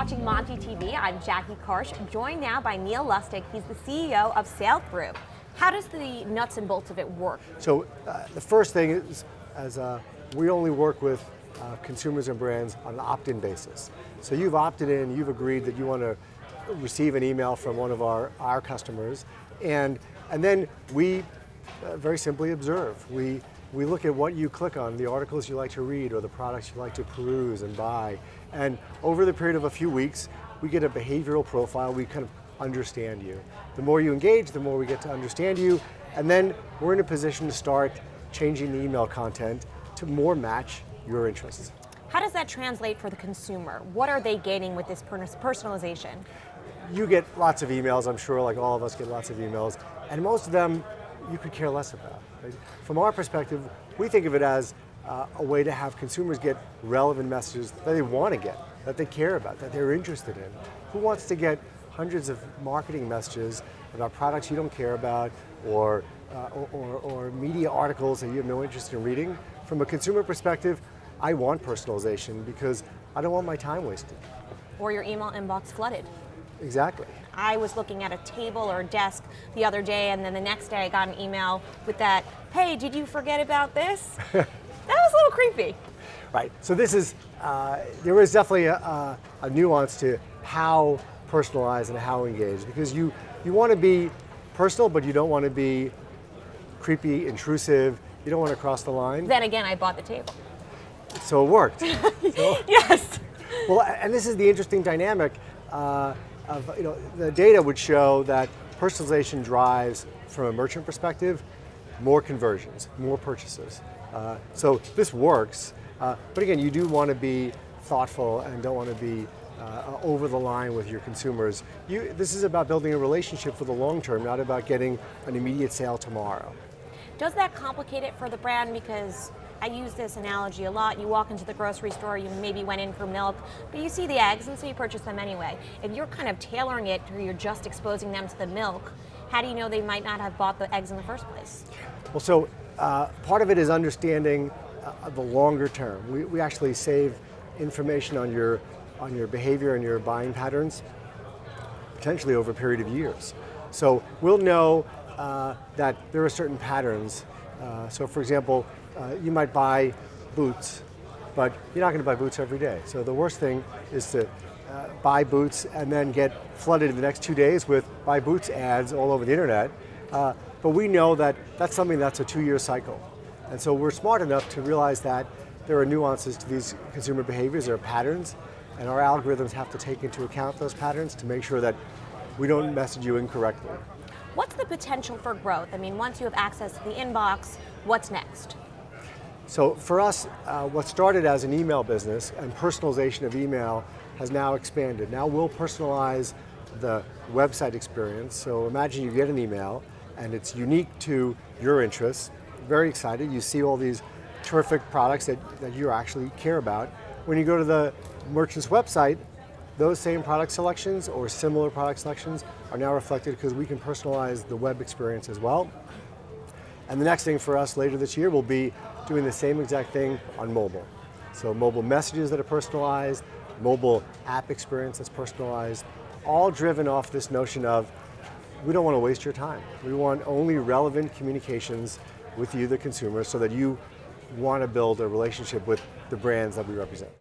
watching Monty TV. I'm Jackie Karsh, joined now by Neil Lustig. He's the CEO of Sailthru. How does the nuts and bolts of it work? So the first thing is, we only work with consumers and brands on an opt-in basis. So you've opted in, you've agreed that you want to receive an email from one of our customers, and then we very simply observe. We look at what you click on, the articles you like to read or the products you like to peruse and buy. And over the period of a few weeks, we get a behavioral profile. We kind of understand you. The more you engage, the more we get to understand you. And then we're in a position to start changing the email content to more match your interests. How does that translate for the consumer? What are they gaining with this personalization? You get lots of emails, I'm sure, like all of us get lots of emails, and most of them you could care less about. Right? From our perspective, we think of it as a way to have consumers get relevant messages that they want to get, that they care about, that they're interested in. Who wants to get hundreds of marketing messages about products you don't care about, or media articles that you have no interest in reading? From a consumer perspective, I want personalization because I don't want my time wasted. Or your email inbox flooded. Exactly. I was looking at a table or a desk the other day, and then the next day I got an email with that, hey, did you forget about this? That was a little creepy. Right, so this is, there is definitely a nuance to how personalized and how engaged, because you want to be personal, but you don't want to be creepy, intrusive, you don't want to cross the line. Then again, I bought the table. So it worked. Yes. Well, and this is the interesting dynamic the data would show that personalization drives, from a merchant perspective, more conversions, more purchases. So this works, but again, you do want to be thoughtful and don't want to be over the line with your consumers. This is about building a relationship for the long term, not about getting an immediate sale tomorrow. Does that complicate it for the brand? Because I use this analogy a lot. You walk into the grocery store, you maybe went in for milk, but you see the eggs and so you purchase them anyway. If you're kind of tailoring it or you're just exposing them to the milk, how do you know they might not have bought the eggs in the first place? Well, so part of it is understanding the longer term. We actually save information on your behavior and your buying patterns potentially over a period of years. So we'll know that there are certain patterns. So for example, you might buy boots, but you're not going to buy boots every day. So the worst thing is to buy boots and then get flooded in the next 2 days with buy boots ads all over the internet. But we know that that's something that's a 2-year cycle. And so we're smart enough to realize that there are nuances to these consumer behaviors, there are patterns, and our algorithms have to take into account those patterns to make sure that we don't message you incorrectly. What's the potential for growth? I mean, once you have access to the inbox, what's next? So for us, what started as an email business and personalization of email has now expanded. Now we'll personalize the website experience. So imagine you get an email and it's unique to your interests. Very excited, you see all these terrific products that you actually care about. When you go to the merchant's website, those same product selections or similar product selections are now reflected because we can personalize the web experience as well. And the next thing for us later this year will be doing the same exact thing on mobile. So mobile messages that are personalized, mobile app experience that's personalized, all driven off this notion of we don't want to waste your time. We want only relevant communications with you, the consumer, so that you want to build a relationship with the brands that we represent.